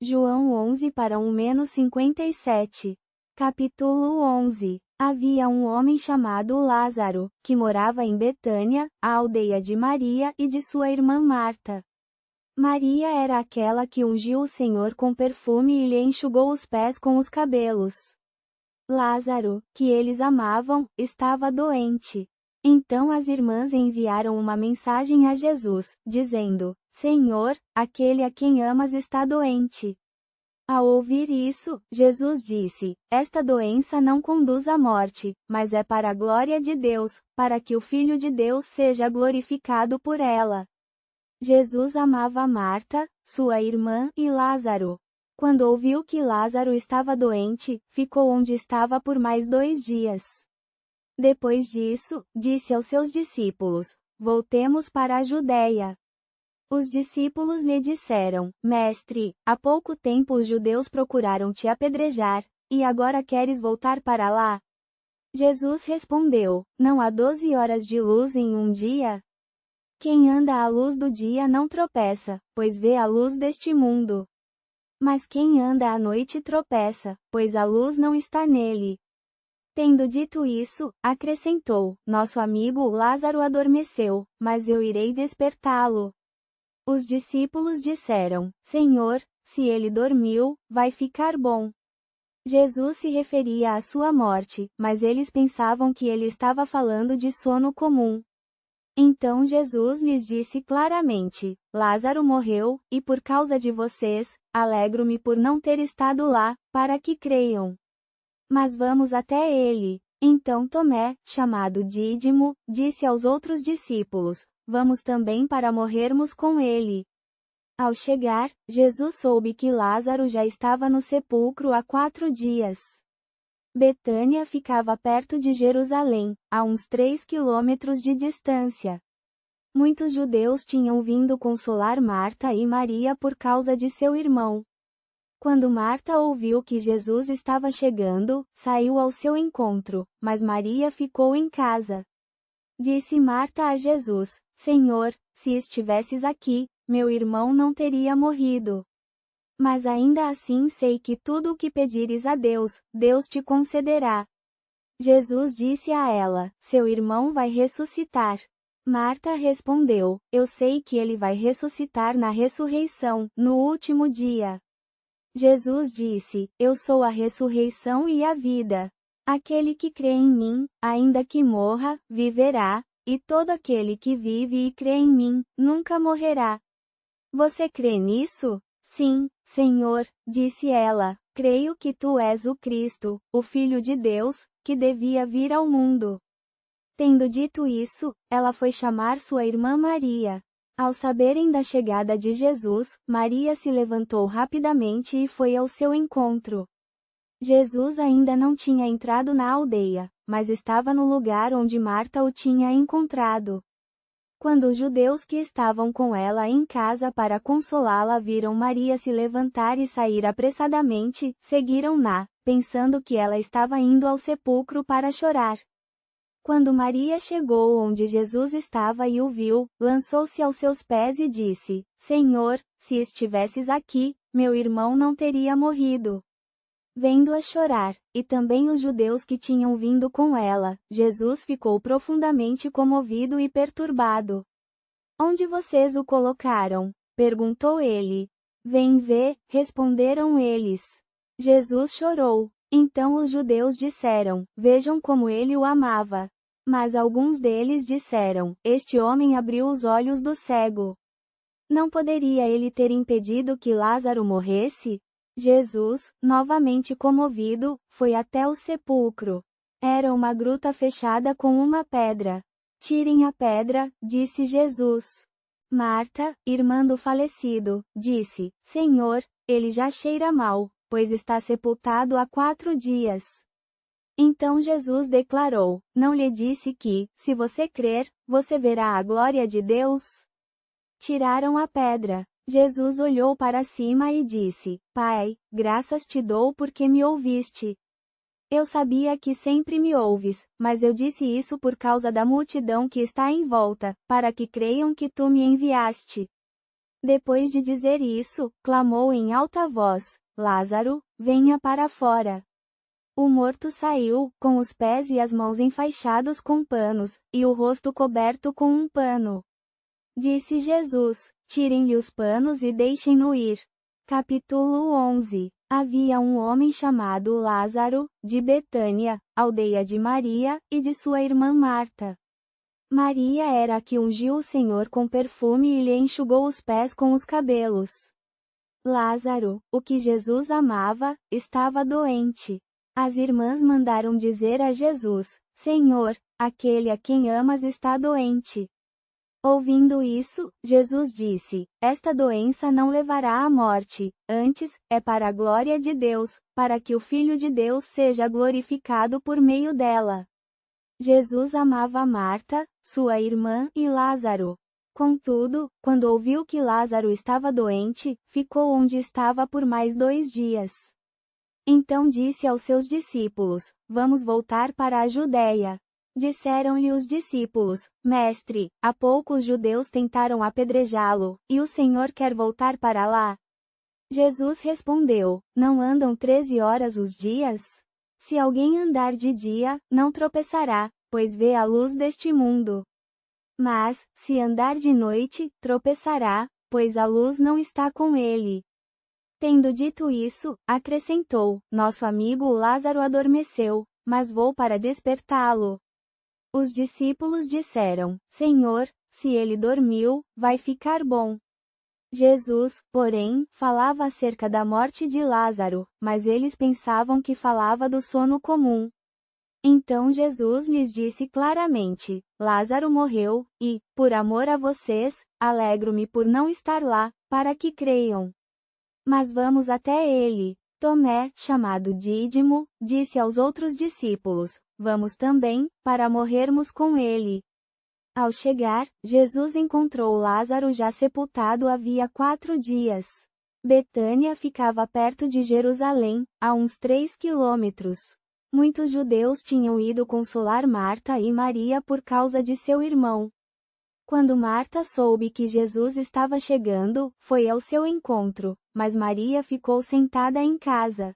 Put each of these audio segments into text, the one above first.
João 11:1-57. Capítulo 11. Havia um homem chamado Lázaro, que morava em Betânia, a aldeia de Maria e de sua irmã Marta. Maria era aquela que ungiu o Senhor com perfume e lhe enxugou os pés com os cabelos. Lázaro, que eles amavam, estava doente. Então as irmãs enviaram uma mensagem a Jesus, dizendo: Senhor, aquele a quem amas está doente. Ao ouvir isso, Jesus disse: Esta doença não conduz à morte, mas é para a glória de Deus, para que o Filho de Deus seja glorificado por ela. Jesus amava Marta, sua irmã, e Lázaro. Quando ouviu que Lázaro estava doente, ficou onde estava por mais 2 dias. Depois disso, disse aos seus discípulos: Voltemos para a Judéia. Os discípulos lhe disseram: Mestre, há pouco tempo os judeus procuraram te apedrejar, e agora queres voltar para lá? Jesus respondeu: Não há 12 horas de luz em um dia? Quem anda à luz do dia não tropeça, pois vê a luz deste mundo. Mas quem anda à noite tropeça, pois a luz não está nele. Tendo dito isso, acrescentou: Nosso amigo Lázaro adormeceu, mas eu irei despertá-lo. Os discípulos disseram: Senhor, se ele dormiu, vai ficar bom. Jesus se referia à sua morte, mas eles pensavam que ele estava falando de sono comum. Então Jesus lhes disse claramente: Lázaro morreu, e por causa de vocês, alegro-me por não ter estado lá, para que creiam. Mas vamos até ele. Então Tomé, chamado Dídimo, disse aos outros discípulos: Vamos também para morrermos com ele. Ao chegar, Jesus soube que Lázaro já estava no sepulcro há 4 dias. Betânia ficava perto de Jerusalém, a uns 3 quilômetros de distância. Muitos judeus tinham vindo consolar Marta e Maria por causa de seu irmão. Quando Marta ouviu que Jesus estava chegando, saiu ao seu encontro, mas Maria ficou em casa. Disse Marta a Jesus: Senhor, se estivesses aqui, meu irmão não teria morrido. Mas ainda assim sei que tudo o que pedires a Deus, Deus te concederá. Jesus disse a ela: Seu irmão vai ressuscitar. Marta respondeu: Eu sei que ele vai ressuscitar na ressurreição, no último dia. Jesus disse: Eu sou a ressurreição e a vida. Aquele que crê em mim, ainda que morra, viverá, e todo aquele que vive e crê em mim, nunca morrerá. Você crê nisso? Sim, Senhor, disse ela, creio que tu és o Cristo, o Filho de Deus, que devia vir ao mundo. Tendo dito isso, ela foi chamar sua irmã Maria. Ao saberem da chegada de Jesus, Maria se levantou rapidamente e foi ao seu encontro. Jesus ainda não tinha entrado na aldeia, mas estava no lugar onde Marta o tinha encontrado. Quando os judeus que estavam com ela em casa para consolá-la viram Maria se levantar e sair apressadamente, seguiram-na, pensando que ela estava indo ao sepulcro para chorar. Quando Maria chegou onde Jesus estava e o viu, lançou-se aos seus pés e disse: Senhor, se estivesses aqui, meu irmão não teria morrido. Vendo-a chorar, e também os judeus que tinham vindo com ela, Jesus ficou profundamente comovido e perturbado. Onde vocês o colocaram? Perguntou ele. Vem ver, responderam eles. Jesus chorou. Então os judeus disseram: Vejam como ele o amava. Mas alguns deles disseram: Este homem abriu os olhos do cego. Não poderia ele ter impedido que Lázaro morresse? Jesus, novamente comovido, foi até o sepulcro. Era uma gruta fechada com uma pedra. Tirem a pedra, disse Jesus. Marta, irmã do falecido, disse: Senhor, ele já cheira mal, pois está sepultado há 4 dias. Então Jesus declarou: Não lhe disse que, se você crer, você verá a glória de Deus? Tiraram a pedra. Jesus olhou para cima e disse: Pai, graças te dou porque me ouviste. Eu sabia que sempre me ouves, mas eu disse isso por causa da multidão que está em volta, para que creiam que tu me enviaste. Depois de dizer isso, clamou em alta voz: Lázaro, venha para fora. O morto saiu, com os pés e as mãos enfaixados com panos, e o rosto coberto com um pano. Disse Jesus: tirem-lhe os panos e deixem-no ir. Capítulo 11. Havia um homem chamado Lázaro, de Betânia, aldeia de Maria, e de sua irmã Marta. Maria era a que ungiu o Senhor com perfume e lhe enxugou os pés com os cabelos. Lázaro, o que Jesus amava, estava doente. As irmãs mandaram dizer a Jesus: Senhor, aquele a quem amas está doente. Ouvindo isso, Jesus disse: esta doença não levará à morte, antes, é para a glória de Deus, para que o Filho de Deus seja glorificado por meio dela. Jesus amava Marta, sua irmã, e Lázaro. Contudo, quando ouviu que Lázaro estava doente, ficou onde estava por mais 2 dias. Então disse aos seus discípulos: vamos voltar para a Judéia. Disseram-lhe os discípulos: Mestre, há pouco os judeus tentaram apedrejá-lo, e o Senhor quer voltar para lá? Jesus respondeu: não andam 13 horas os dias? Se alguém andar de dia, não tropeçará, pois vê a luz deste mundo. Mas, se andar de noite, tropeçará, pois a luz não está com ele. Tendo dito isso, acrescentou: nosso amigo Lázaro adormeceu, mas vou para despertá-lo. Os discípulos disseram: Senhor, se ele dormiu, vai ficar bom. Jesus, porém, falava acerca da morte de Lázaro, mas eles pensavam que falava do sono comum. Então Jesus lhes disse claramente: Lázaro morreu, e, por amor a vocês, alegro-me por não estar lá, para que creiam. Mas vamos até ele. Tomé, chamado Dídimo, disse aos outros discípulos: vamos também, para morrermos com ele. Ao chegar, Jesus encontrou Lázaro já sepultado havia 4 dias. Betânia ficava perto de Jerusalém, a uns 3 quilômetros. Muitos judeus tinham ido consolar Marta e Maria por causa de seu irmão. Quando Marta soube que Jesus estava chegando, foi ao seu encontro, mas Maria ficou sentada em casa.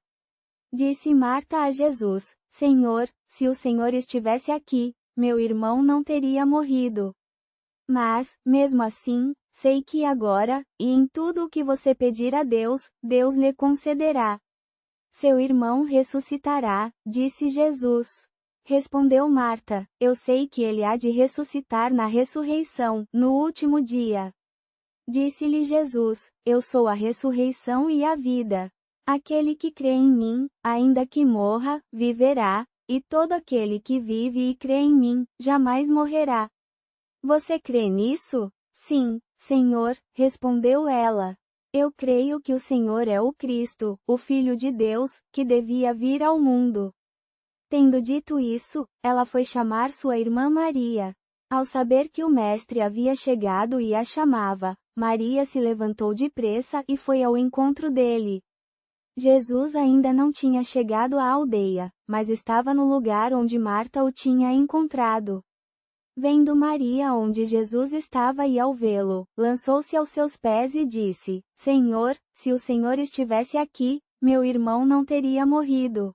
Disse Marta a Jesus: Senhor, se o Senhor estivesse aqui, meu irmão não teria morrido. Mas, mesmo assim, sei que agora, e em tudo o que você pedir a Deus, Deus lhe concederá. Seu irmão ressuscitará, disse Jesus. Respondeu Marta: eu sei que ele há de ressuscitar na ressurreição, no último dia. Disse-lhe Jesus: eu sou a ressurreição e a vida. Aquele que crê em mim, ainda que morra, viverá, e todo aquele que vive e crê em mim, jamais morrerá. Você crê nisso? Sim, Senhor, respondeu ela. Eu creio que o Senhor é o Cristo, o Filho de Deus, que devia vir ao mundo. Tendo dito isso, ela foi chamar sua irmã Maria. Ao saber que o Mestre havia chegado e a chamava, Maria se levantou depressa e foi ao encontro dele. Jesus ainda não tinha chegado à aldeia, mas estava no lugar onde Marta o tinha encontrado. Vendo Maria onde Jesus estava e ao vê-lo, lançou-se aos seus pés e disse: Senhor, se o Senhor estivesse aqui, meu irmão não teria morrido.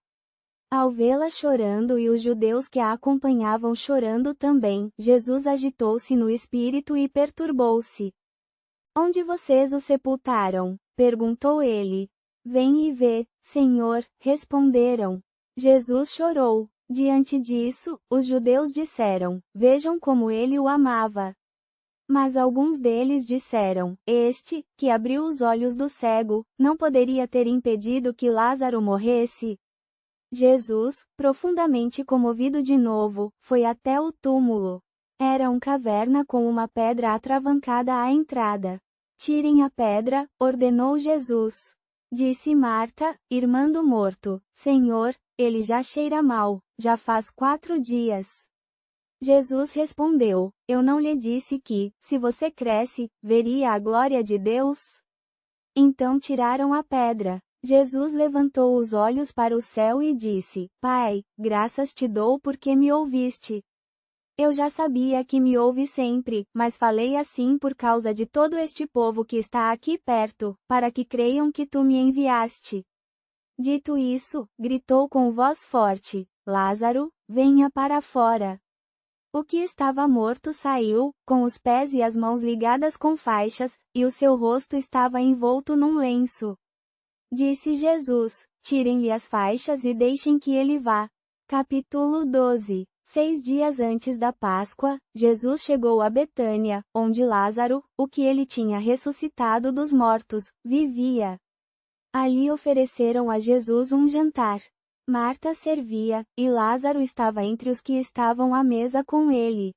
Ao vê-la chorando e os judeus que a acompanhavam chorando também, Jesus agitou-se no espírito e perturbou-se. Onde vocês o sepultaram? Perguntou ele. Vem e vê, Senhor, responderam. Jesus chorou. Diante disso, os judeus disseram: vejam como ele o amava. Mas alguns deles disseram: este, que abriu os olhos do cego, não poderia ter impedido que Lázaro morresse? Jesus, profundamente comovido de novo, foi até o túmulo. Era uma caverna com uma pedra atravancada à entrada. Tirem a pedra, ordenou Jesus. Disse Marta, irmã do morto: Senhor, ele já cheira mal, já faz 4 dias. Jesus respondeu: eu não lhe disse que, se você cresce, veria a glória de Deus? Então tiraram a pedra. Jesus levantou os olhos para o céu e disse: Pai, graças te dou porque me ouviste. Eu já sabia que me ouve sempre, mas falei assim por causa de todo este povo que está aqui perto, para que creiam que tu me enviaste. Dito isso, gritou com voz forte: Lázaro, venha para fora. O que estava morto saiu, com os pés e as mãos ligadas com faixas, e o seu rosto estava envolto num lenço. Disse Jesus: Tirem-lhe as faixas e deixem que ele vá. Capítulo 12. 6 dias antes da Páscoa, Jesus chegou a Betânia, onde Lázaro, o que ele tinha ressuscitado dos mortos, vivia. Ali ofereceram a Jesus um jantar. Marta servia, e Lázaro estava entre os que estavam à mesa com ele.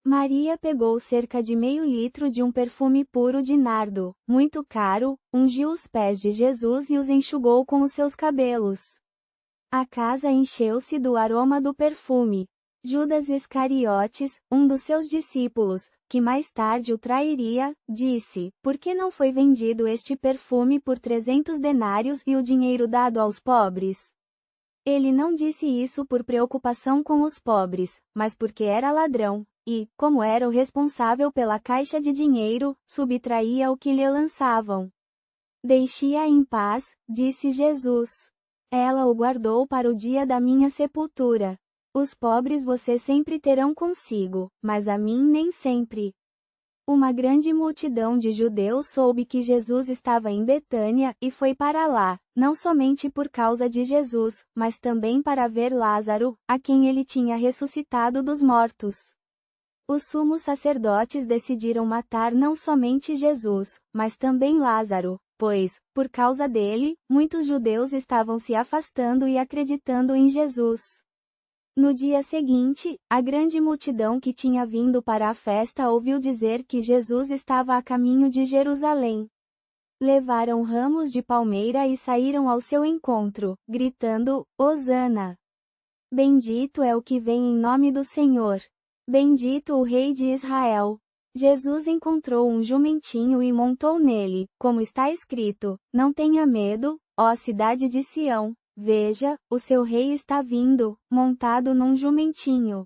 Maria pegou cerca de meio litro de um perfume puro de nardo, muito caro, ungiu os pés de Jesus e os enxugou com os seus cabelos. A casa encheu-se do aroma do perfume. Judas Iscariotes, um dos seus discípulos, que mais tarde o trairia, disse: Por que não foi vendido este perfume por 300 denários e o dinheiro dado aos pobres? Ele não disse isso por preocupação com os pobres, mas porque era ladrão, e, como era o responsável pela caixa de dinheiro, subtraía o que lhe lançavam. Deixe-a em paz, disse Jesus. Ela o guardou para o dia da minha sepultura. Os pobres você sempre terão consigo, mas a mim nem sempre. Uma grande multidão de judeus soube que Jesus estava em Betânia e foi para lá, não somente por causa de Jesus, mas também para ver Lázaro, a quem ele tinha ressuscitado dos mortos. Os sumos sacerdotes decidiram matar não somente Jesus, mas também Lázaro, pois, por causa dele, muitos judeus estavam se afastando e acreditando em Jesus. No dia seguinte, a grande multidão que tinha vindo para a festa ouviu dizer que Jesus estava a caminho de Jerusalém. Levaram ramos de palmeira e saíram ao seu encontro, gritando: Hosana! Bendito é o que vem em nome do Senhor! Bendito o Rei de Israel! Jesus encontrou um jumentinho e montou nele, como está escrito: Não tenha medo, ó cidade de Sião. Veja, o seu rei está vindo, montado num jumentinho.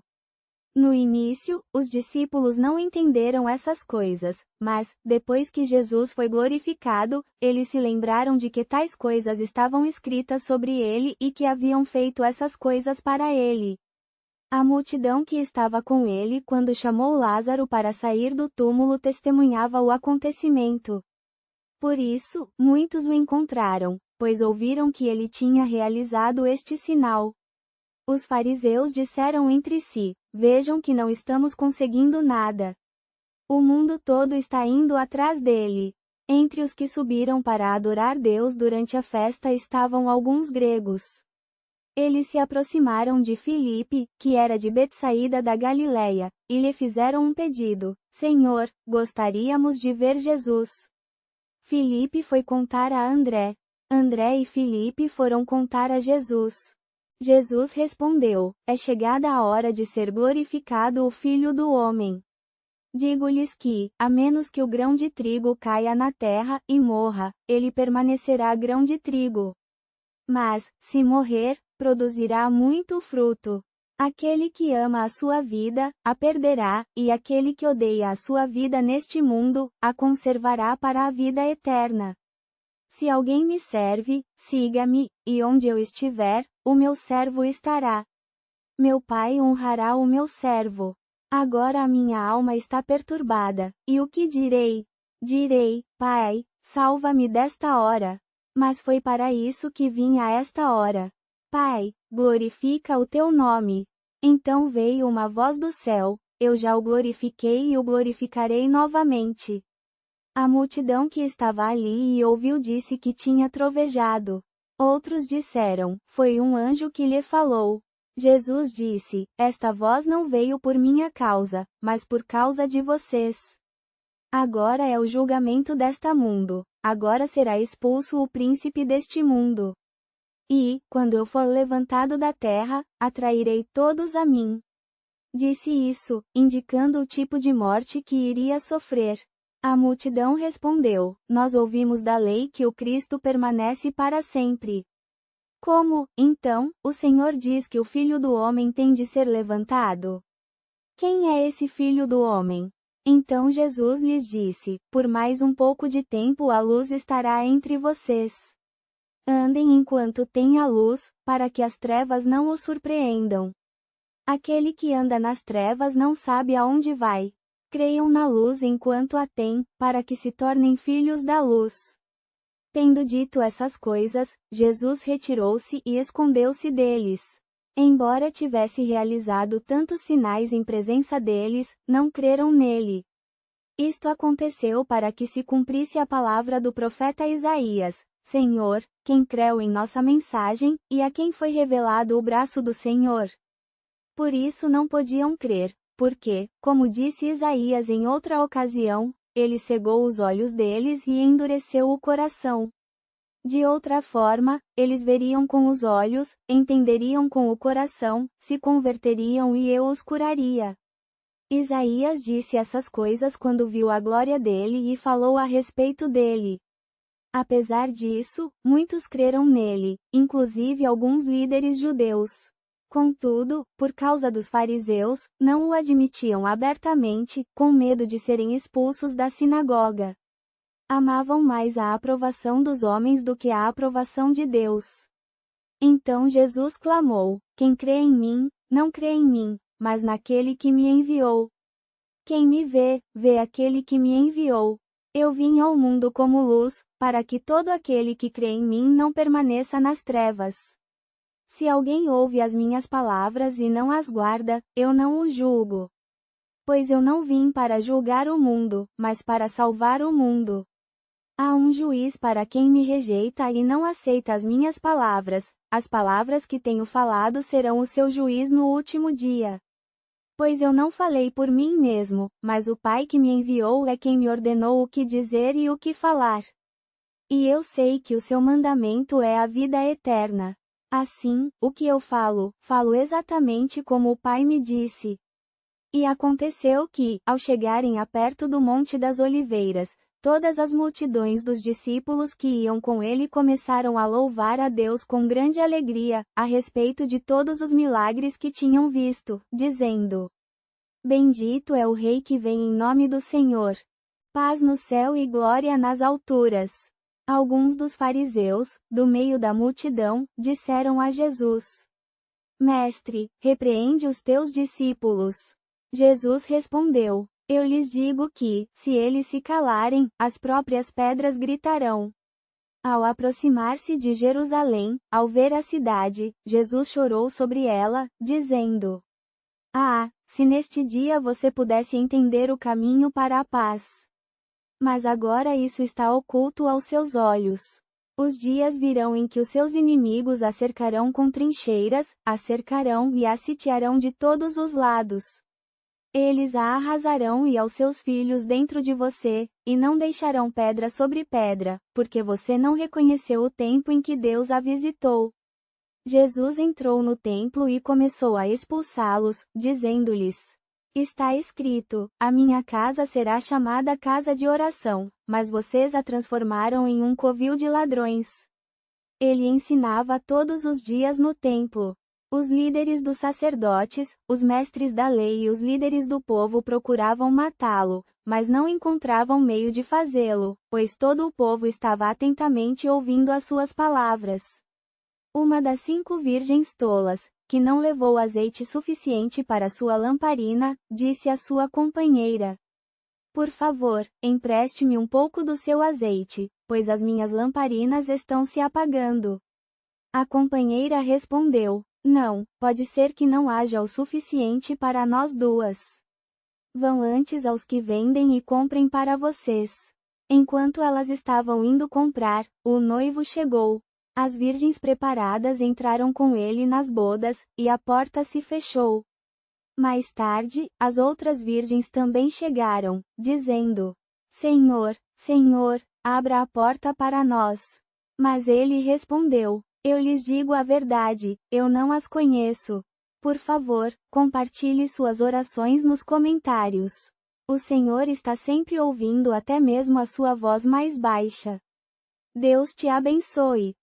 No início, os discípulos não entenderam essas coisas, mas, depois que Jesus foi glorificado, eles se lembraram de que tais coisas estavam escritas sobre ele e que haviam feito essas coisas para ele. A multidão que estava com ele quando chamou Lázaro para sair do túmulo testemunhava o acontecimento. Por isso, muitos o encontraram, pois ouviram que ele tinha realizado este sinal. Os fariseus disseram entre si: Vejam que não estamos conseguindo nada. O mundo todo está indo atrás dele. Entre os que subiram para adorar Deus durante a festa estavam alguns gregos. Eles se aproximaram de Filipe, que era de Betsaída da Galileia, e lhe fizeram um pedido: Senhor, gostaríamos de ver Jesus. Filipe foi contar a André. André e Filipe foram contar a Jesus. Jesus respondeu: É chegada a hora de ser glorificado o Filho do Homem. Digo-lhes que, a menos que o grão de trigo caia na terra e morra, ele permanecerá grão de trigo. Mas, se morrer, produzirá muito fruto. Aquele que ama a sua vida, a perderá, e aquele que odeia a sua vida neste mundo, a conservará para a vida eterna. Se alguém me serve, siga-me, e onde eu estiver, o meu servo estará. Meu Pai honrará o meu servo. Agora a minha alma está perturbada, e o que direi? Direi: Pai, salva-me desta hora. Mas foi para isso que vim a esta hora. Pai, glorifica o teu nome. Então veio uma voz do céu: Eu já o glorifiquei e o glorificarei novamente. A multidão que estava ali e ouviu disse que tinha trovejado. Outros disseram: Foi um anjo que lhe falou. Jesus disse: Esta voz não veio por minha causa, mas por causa de vocês. Agora é o julgamento desta mundo. Agora será expulso o príncipe deste mundo. E, quando eu for levantado da terra, atrairei todos a mim. Disse isso, indicando o tipo de morte que iria sofrer. A multidão respondeu: Nós ouvimos da lei que o Cristo permanece para sempre. Como, então, o Senhor diz que o Filho do Homem tem de ser levantado? Quem é esse filho do homem? Então Jesus lhes disse: Por mais um pouco de tempo a luz estará entre vocês. Andem enquanto tem a luz, para que as trevas não os surpreendam. Aquele que anda nas trevas não sabe aonde vai. Creiam na luz enquanto a têm, para que se tornem filhos da luz. Tendo dito essas coisas, Jesus retirou-se e escondeu-se deles. Embora tivesse realizado tantos sinais em presença deles, não creram nele. Isto aconteceu para que se cumprisse a palavra do profeta Isaías: Senhor, quem creu em nossa mensagem, e a quem foi revelado o braço do Senhor? Por isso não podiam crer, porque, como disse Isaías em outra ocasião, ele cegou os olhos deles e endureceu o coração. De outra forma, eles veriam com os olhos, entenderiam com o coração, se converteriam e eu os curaria. Isaías disse essas coisas quando viu a glória dele e falou a respeito dele. Apesar disso, muitos creram nele, inclusive alguns líderes judeus. Contudo, por causa dos fariseus, não o admitiam abertamente, com medo de serem expulsos da sinagoga. Amavam mais a aprovação dos homens do que a aprovação de Deus. Então Jesus clamou: Quem crê em mim, não crê em mim, mas naquele que me enviou. Quem me vê, vê aquele que me enviou. Eu vim ao mundo como luz, para que todo aquele que crê em mim não permaneça nas trevas. Se alguém ouve as minhas palavras e não as guarda, eu não o julgo. Pois eu não vim para julgar o mundo, mas para salvar o mundo. Há um juiz para quem me rejeita e não aceita as minhas palavras. As palavras que tenho falado serão o seu juiz no último dia. Pois eu não falei por mim mesmo, mas o Pai que me enviou é quem me ordenou o que dizer e o que falar. E eu sei que o seu mandamento é a vida eterna. Assim, o que eu falo, falo exatamente como o Pai me disse. E aconteceu que, ao chegarem a perto do Monte das Oliveiras, todas as multidões dos discípulos que iam com ele começaram a louvar a Deus com grande alegria, a respeito de todos os milagres que tinham visto, dizendo: Bendito é o Rei que vem em nome do Senhor. Paz no céu e glória nas alturas. Alguns dos fariseus, do meio da multidão, disseram a Jesus: Mestre, repreende os teus discípulos. Jesus respondeu: Eu lhes digo que, se eles se calarem, as próprias pedras gritarão. Ao aproximar-se de Jerusalém, ao ver a cidade, Jesus chorou sobre ela, dizendo: Ah, se neste dia você pudesse entender o caminho para a paz! Mas agora isso está oculto aos seus olhos. Os dias virão em que os seus inimigos a cercarão com trincheiras, a cercarão e a sitiarão de todos os lados. Eles a arrasarão e aos seus filhos dentro de você, e não deixarão pedra sobre pedra, porque você não reconheceu o tempo em que Deus a visitou. Jesus entrou no templo e começou a expulsá-los, dizendo-lhes: Está escrito, a minha casa será chamada casa de oração, mas vocês a transformaram em um covil de ladrões. Ele ensinava todos os dias no templo. Os líderes dos sacerdotes, os mestres da lei e os líderes do povo procuravam matá-lo, mas não encontravam meio de fazê-lo, pois todo o povo estava atentamente ouvindo as suas palavras. Uma das 5 virgens tolas, que não levou azeite suficiente para sua lamparina, disse à sua companheira: Por favor, empreste-me um pouco do seu azeite, pois as minhas lamparinas estão se apagando. A companheira respondeu: Não, pode ser que não haja o suficiente para nós duas. Vão antes aos que vendem e comprem para vocês. Enquanto elas estavam indo comprar, o noivo chegou. As virgens preparadas entraram com ele nas bodas, e a porta se fechou. Mais tarde, as outras virgens também chegaram, dizendo: Senhor, Senhor, abra a porta para nós. Mas ele respondeu: Eu lhes digo a verdade, eu não as conheço. Por favor, compartilhe suas orações nos comentários. O Senhor está sempre ouvindo até mesmo a sua voz mais baixa. Deus te abençoe.